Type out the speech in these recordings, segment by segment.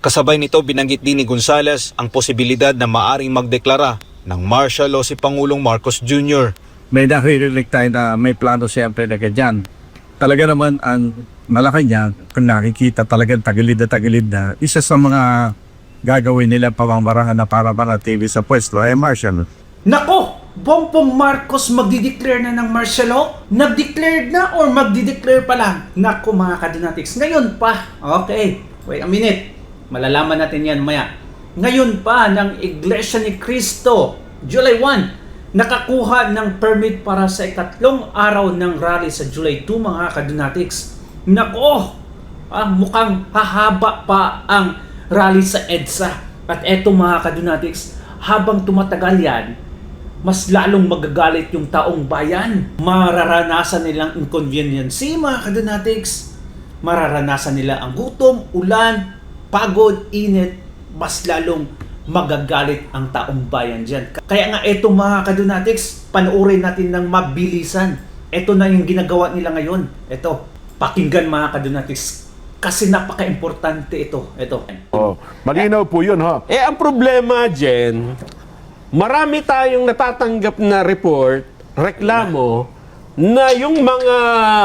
Kasabay nito binanggit din ni Gonzales ang posibilidad na maaring magdeklara ng martial law si Pangulong Marcos Jr. May nakirinig tayo na may plano siyempre na ganyan. Talaga naman ang malaki niya, kung nakikita talagang tagilid na, isa sa mga gagawin nila pamamarahan na para manatili sa pwesto ay martial. Nako! Bongbong Marcos magdideclare na ng martial law? Nag-declare na or magdideclare pa lang? Nako mga kadonatics, ngayon pa. Okay, wait a minute. Malalaman natin yan maya. Ngayon pa ng Iglesia ni Cristo, July 1, nakakuha ng permit para sa ikatlong araw ng rally sa July 2 mga kadonatics. Nako! Mukhang hahaba pa ang rally sa EDSA. At eto mga kadonatics, habang tumatagal yan, mas lalong magagalit yung taong bayan. Mararanasan nilang inconvenience mga kadonatics. Mararanasan nila ang gutom, ulan, pagod, init, mas lalong magagalit ang taong bayan dyan. Kaya nga eto mga kadonatics, panoorin natin ng mabilisan. Eto na yung ginagawa nila ngayon. Eto, pakinggan mga kadonatics. Kasi napaka-importante ito. Ito. Oh, malinaw po yun, ha? Ang problema, Jen, marami tayong natatanggap na report, reklamo, na yung mga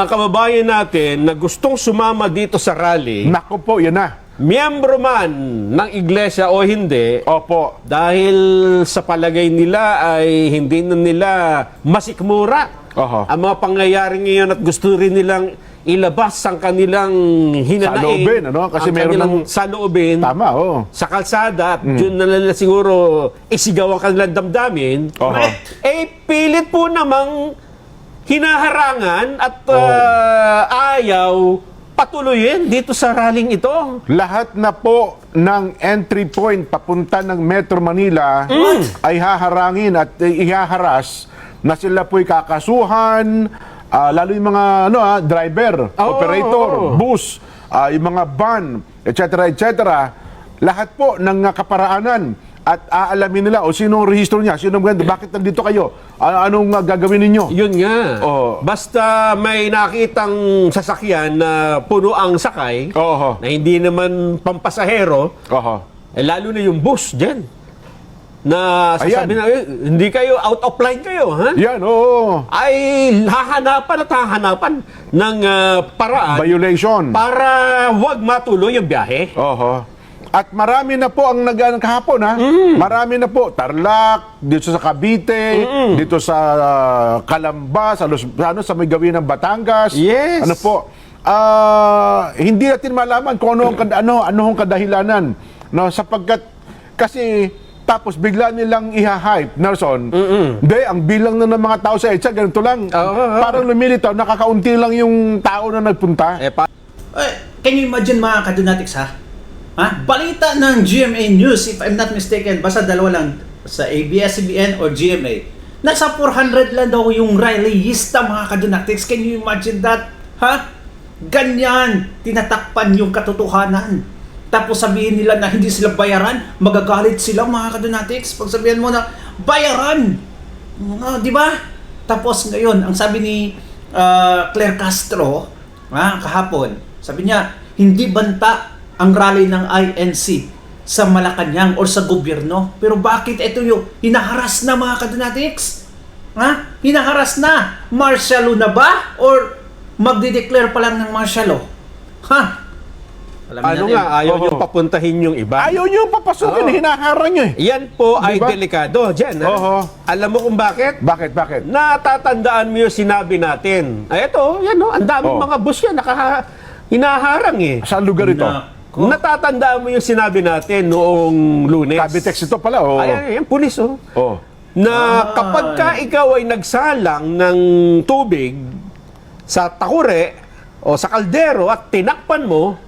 kababayan natin na gustong sumama dito sa rally, Nako po, yan na. miyembro man ng iglesia o hindi, Opo. dahil sa palagay nila ay hindi na nila masikmura Oho. ang mga pangyayari ngayon at gusto rin nilang ilabas ang kanilang hinanaing. Saloobin, ano? Kasi ang meron kanilang ng- saloobin Tama, oh. sa kalsada at yun na nila siguro isigaw ang kanilang damdamin. Oho. Pilit po namang hinaharangan at ayaw patuloyin dito sa rallying ito. Lahat na po ng entry point papunta ng Metro Manila ay haharangin at ihaharas na sila po'y kakasuhan, lalo yung mga driver, operator, bus, yung mga van, etc. etc. Lahat po ng kaparaanan at aalamin nila o sino ang rehistro niya, sino bakit nandito kayo, anong gagawin ninyo. Yun nga. Oo. Basta may nakitang sasakyan na puno ang sakay, Oho. na hindi naman pampasahero, Oho. lalo na yung bus dyan. Na sasabi na, hindi kayo, out of line kayo, ha? Yan, oo. Ay hahanapan ng paraan Violation. para wag matuloy yung biyahe. Oho. At marami na po ang kahapon, ha? Marami na po. Tarlac, dito sa Cavite, dito sa Calamba, sa may gawin ng Batangas. Yes. Ano po? Hindi natin malaman kung anong kadahilanan. No, sapagkat kasi tapos bigla nilang iha-hype, Nelson. Hindi, ang bilang na ng mga tao sa EDSA, ganito lang. Parang lumilitaw, nakakaunti lang yung tao na nagpunta. Can you imagine mga kadonatics ha? Balita ng GMA News, if I'm not mistaken, basta dalawa lang, sa ABS-CBN or GMA. Nasa 400 lang daw yung rallyista mga kadonatics. Can you imagine that? Ha? Ganyan, tinatakpan yung katotohanan. Tapos sabihin nila na hindi sila bayaran, magagalit sila mga kadonatics. Pag sabihin mo na, bayaran! Di ba? Tapos ngayon, ang sabi ni Claire Castro, kahapon, sabi niya, hindi banta ang rally ng INC sa Malacanang or sa gobyerno. Pero bakit ito yung hinaharas na mga kadonatics? Hinaharas na? Martial law na ba? Or magdideclare pa lang ng martial law? Alamin Ano natin. nga, ayaw nyo papuntahin yung iba. Ayaw nyo papasukin, hinaharang nyo eh. Yan po ay Diba? delikado, Jen. Ha? Oho. Alam mo kung bakit? Bakit? Natatandaan mo yung sinabi natin. Eto, yan o, ang daming mga bus yan, hinaharang eh. Saan lugar ito? Natatandaan mo yung sinabi natin noong Lunes. Cavitex ito pala, oh. Ay, yan, pulis oh. Oh. Na kapag ka ikaw ay nagsalang ng tubig sa takure o sa kaldero at tinakpan mo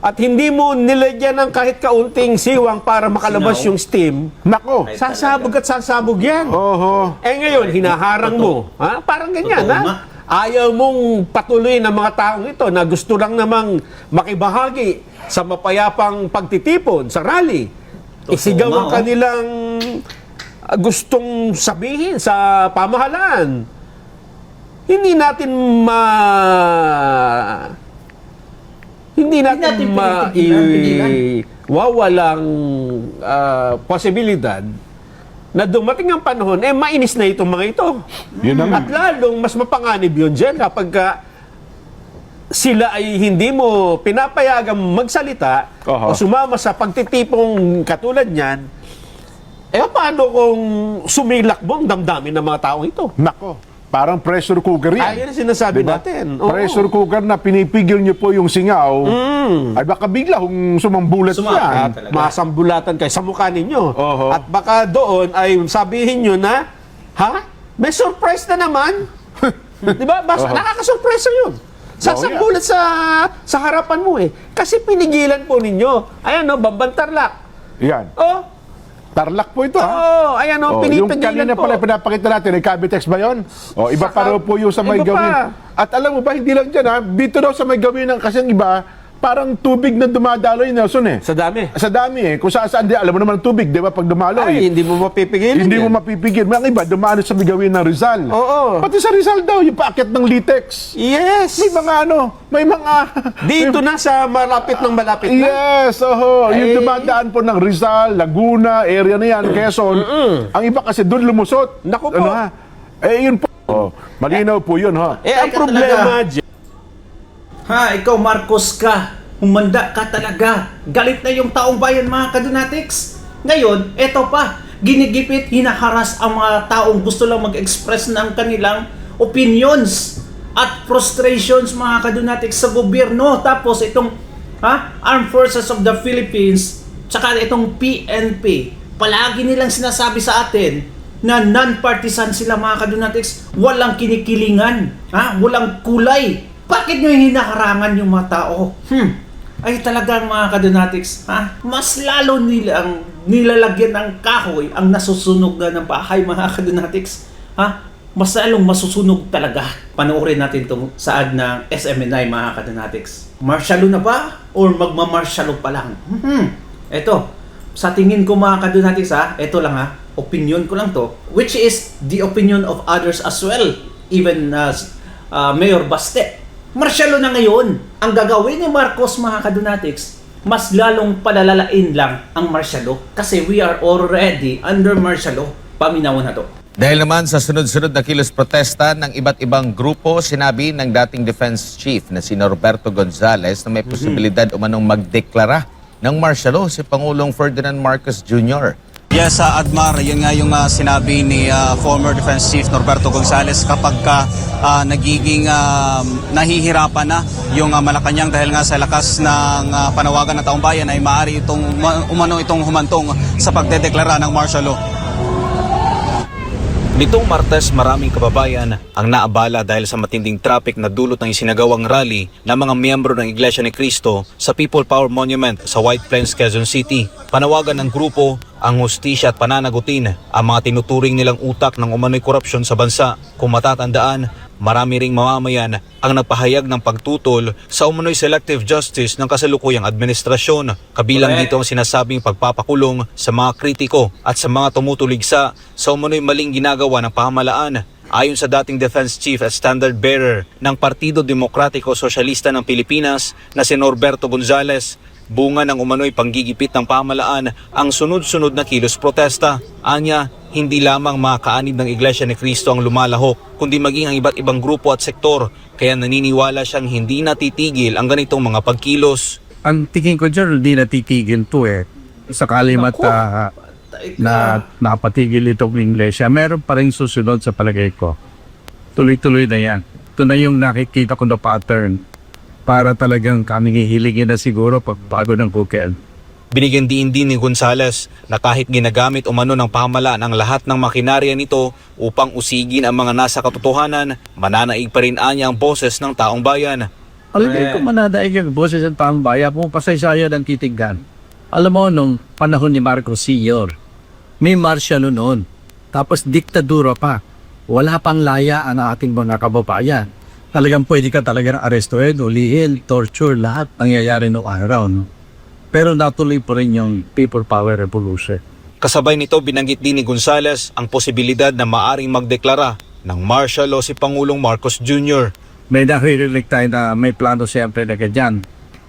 at hindi mo nilagyan ng kahit kaunting siwang para makalabas Sinaw? yung steam, Nako. sasabog at sasabog yan. Oho. Ngayon, hinaharang mo. Parang ganyan, Totoo ha? nga. Ayaw mong patuloy ng mga taong ito na gusto lang namang makibahagi sa mapayapang pagtitipon sa rally. Isigaw ang kanilang gustong sabihin sa pamahalaan. Hindi natin Hindi natin pinipigilan. wawalang posibilidad na dumating ang panahon, mainis na itong mga ito. Yun na nga. At lalong mas mapanganib yun dyan kapag sila ay hindi mo pinapayagang magsalita o sumama sa pagtitipong katulad niyan, paano kung sumilakbo ang damdamin ng mga taong ito? Nako, parang pressure cooker yan. Yan ang sinasabi Diba? natin. Oo. Pressure cooker na pinipigil niyo po yung singaw, ay baka bigla kung sumambulat yan. Talaga. Masambulatan kayo sa mukha ninyo. Oho. At baka doon ay sabihin nyo na, may surprise na naman. Di ba? Nakakasurpresa yun. Sasambulat sa harapan mo Kasi pinigilan po ninyo. Ayan Bambantarlak. Yan. Tarlac po ito, ha? Ayan Yung pinipigilan kanina po. pala pinapakita natin, ay Cavitex ba yun? Iba pa raw po yung sa may Iba gawin. pa. At alam mo ba, hindi lang dyan, ha? Dito daw sa may gawin ng kasi ang iba, parang tubig na dumadaloy, Nelson, Sa dami. Sa dami, Kung saan di, alam mo naman ang tubig, di ba, pag dumaloy. Ay, hindi mo mapipigilin Hindi yan. mo mapipigil. Mga iba, dumaan sa may gawin ng Rizal. Oo. Pati sa Rizal daw, yung paakyat ng Litex. Yes. May mga Dito na sa malapit na. Yes, yung dumadaan po ng Rizal, Laguna, area na yan, Quezon. Ang iba kasi doon lumusot. Naku po. Yun po. Malinaw po yun, ha? Ang Teka problema dyan, Ikaw Marcos ka. Humanda ka talaga. Galit na yung taong bayan, mga kadunatics. Ngayon, eto pa. Ginigipit, hinaharas ang mga taong gusto lang mag-express ng kanilang opinions at frustrations, mga kadunatics, sa gobyerno. Tapos itong Armed Forces of the Philippines, tsaka itong PNP, palagi nilang sinasabi sa atin na non-partisan sila, mga kadunatics. Walang kinikilingan, walang kulay. Bakit nyo hinaharangan yung mga tao? Ay talagang, mga kadunatics, mas lalo nilang nilalagyan ng kahoy ang nasusunog na ng bahay, mga kadunatics. Mas lalong masusunog talaga. Panoorin natin itong saad ng SMNI, mga kadunatics. Martialo na ba? Or magmamartialo pa lang? Eto, sa tingin ko, mga kadunatics, eto lang, opinion ko lang to, which is the opinion of others as well, even Mayor Baste. Martialo na ngayon. Ang gagawin ni Marcos, mga kadunatics, mas lalong palalalain lang ang martialo kasi we are already under martialo. Paminawan na to. Dahil naman sa sunod-sunod na kilos protesta ng iba't ibang grupo, sinabi ng dating defense chief na si Norberto Gonzales na may posibilidad umanong magdeklara ng martial law si Pangulong Ferdinand Marcos Jr. Yes, Admar, yun nga yung sinabi ni former Defense Chief Norberto Gonzales kapag nagiging nahihirapan na yung Malacanang dahil nga sa lakas ng panawagan ng taong bayan ay maaari itong humantong sa pagdedeklara ng martial law. Nitong Martes, maraming kababayan ang naabala dahil sa matinding traffic na dulot ng isinagawang rally ng mga miyembro ng Iglesia ni Cristo sa People Power Monument sa White Plains, Quezon City. Panawagan ng grupo ang hustisya at pananagutin ang mga tinuturing nilang utak ng umano'y korupsyon sa bansa. Kung matatandaan, marami ring mamamayan ang nagpahayag ng pagtutol sa umano'y selective justice ng kasalukuyang administrasyon. Kabilang dito ang sinasabing pagpapakulong sa mga kritiko at sa mga tumutuligsa sa umano'y maling ginagawa ng pamahalaan. Ayon sa dating Defense Chief at Standard Bearer ng Partido Demokratiko Sosyalista ng Pilipinas na si Norberto Gonzales, bunga ng umano'y panggigipit ng pamahalaan ang sunod-sunod na kilos protesta. Anya, hindi lamang mga kaanib ng Iglesia ni Cristo ang lumalahok, kundi maging ang iba't ibang grupo at sektor. Kaya naniniwala siyang hindi natitigil ang ganitong mga pagkilos. Ang tingin ko dyan, hindi natitigil to Sakali na napatigil itong Iglesia, meron pa rin susunod sa palagay ko. Tuloy-tuloy na yan. Ito na yung nakikita ko na pattern para talagang kaming hihilingin na siguro pagbago ng kukil. Binigyan din ni Gonzales na kahit ginagamit umano ng pamahalaan ang lahat ng makinarya nito upang usigin ang mga nasa katotohanan, mananaig pa rin anya ang boses ng taong bayan. Alam mo, kung manadaig yung boses ng taong bayan, pumapasay-sayo ng titiggan. Alam mo, nung panahon ni Marcos Sr., may martial noon. Tapos diktadura pa. Wala pang laya ang ating mga kababayan. Talagang pwede ka talagang arestuhin, ulihin, torture, lahat nangyayari noong araw. No? Pero natuloy po rin yung People Power Revolution. Kasabay nito, binanggit din ni Gonzales ang posibilidad na maaring magdeklara ng martial law si Pangulong Marcos Jr. May naririnig tayo na may plano siyempre na ganyan.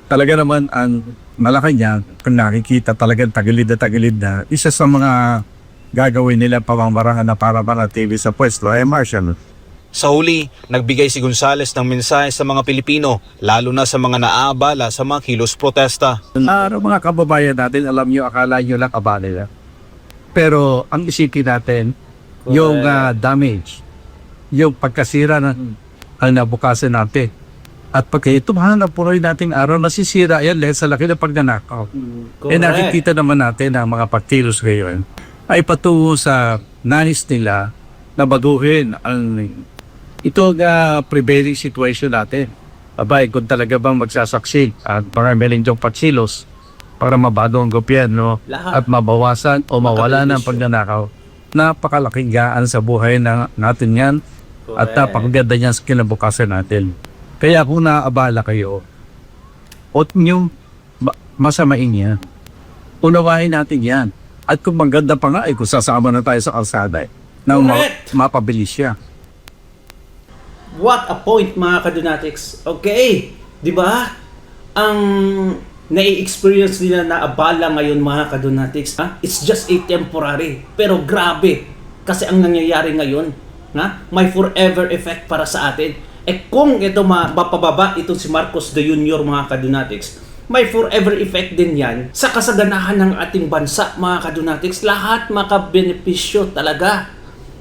Talaga naman ang Malacanang, kung nakikita talagang tagilid na, isa sa mga gagawin nila pamamarahan na para manatili sa pwesto ay martial. Sa huli, nagbigay si Gonzales ng mensahe sa mga Pilipino, lalo na sa mga naaabala sa mga kilos protesta. Mga kababayan natin, alam nyo, akala nyo lang abala nila. Pero ang isipin natin, yung damage, yung pagkasira ng ang nabukasan natin. At pagka ito, mahal punoy nating araw, nasisira yan dahil sa laki ng pagnanakaw. Nakikita naman natin ang mga pagkilos ngayon ay patungo sa nais nila na baguhin ang ito prevailing situation natin. Abay, kung talaga bang magsasaksi at mga melindong pagsilos para mabado ang gobyerno at mabawasan o mawala ng pagnanakaw, napakalaking gaan sa buhay natin yan at napakaganda niyan sa kinabukasan natin. Kaya kung naabala kayo, huwag nyo masamain yan. Unawain natin yan. At kung maganda pa nga, kung sasama na tayo sa kalsada, na mapabilis siya. What a point, mga kadonatics. Okay, di ba? Ang nai-experience nila na abala ngayon, mga kadonatics, it's just a temporary. Pero grabe, kasi ang nangyayari ngayon, may forever effect para sa atin. Kung ito mapababa itong si Marcos Jr., mga kadonatics, may forever effect din yan sa kasaganahan ng ating bansa, mga kadonatics. Lahat makabenepisyo talaga.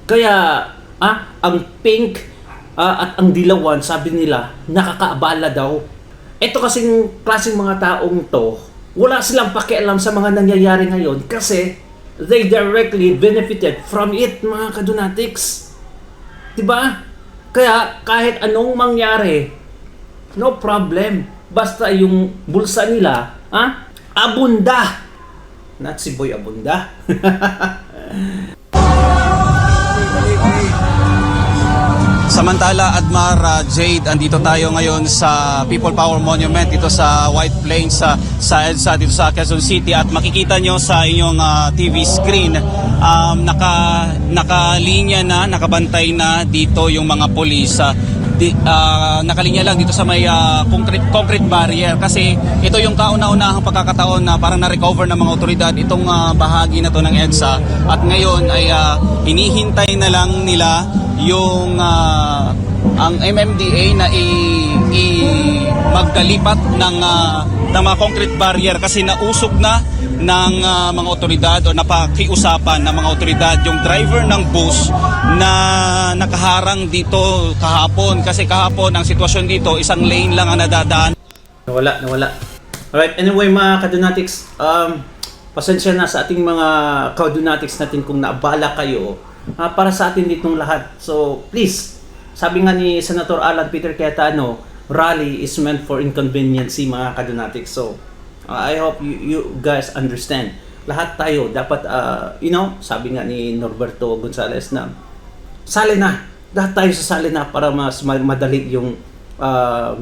Kaya, ang pink at ang dilawan, sabi nila, nakakaabala daw. Ito kasing klaseng mga taong to, wala silang pakialam sa mga nangyayari ngayon kasi they directly benefited from it, mga kadonatics. Diba? Kaya kahit anong mangyari, no problem. Basta yung bulsa nila, abunda. Not si Boy Abunda. Samantala, Admar, Jade, andito tayo ngayon sa People Power Monument dito sa White Plains sa EDSA dito sa Quezon City, at makikita nyo sa inyong TV screen, nakalinya na, nakabantay na dito yung mga pulis. Nakalinya lang dito sa may concrete barrier kasi ito yung kauna-unahang pagkakataon na parang na-recover ng mga otoridad itong bahagi na to ng EDSA, at ngayon ay hinihintay na lang nila yung ang MMDA na magdalipat ng mga concrete barrier kasi nausok na ng mga otoridad o napakiusapan ng mga otoridad yung driver ng bus na nakaharang dito kahapon, kasi kahapon ang sitwasyon dito isang lane lang ang nadadaan. Nawala. Alright, anyway, mga kadonatics, pasensya na sa ating mga kadonatics natin kung naabala kayo. Para sa atin ditong lahat. So, please, sabi nga ni Senator Alan Peter Cayetano, rally is meant for inconveniency, mga kadonatics. So, I hope you guys understand. Lahat tayo dapat, sabi nga ni Norberto Gonzales na, sali na. Lahat tayo sasali na para mas madali yung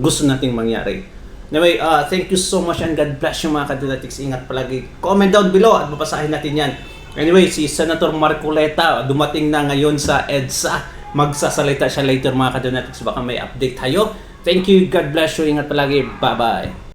gusto nating mangyari. Anyway, thank you so much and God bless you, mga kadonatics. Ingat palagi. Comment down below at mapasahin natin yan. Anyway, si Senator Marcoleta dumating na ngayon sa EDSA. Magsasalita siya later, mga kadonatics. Baka may update tayo. Thank you. God bless you. Ingat palagi. Bye-bye.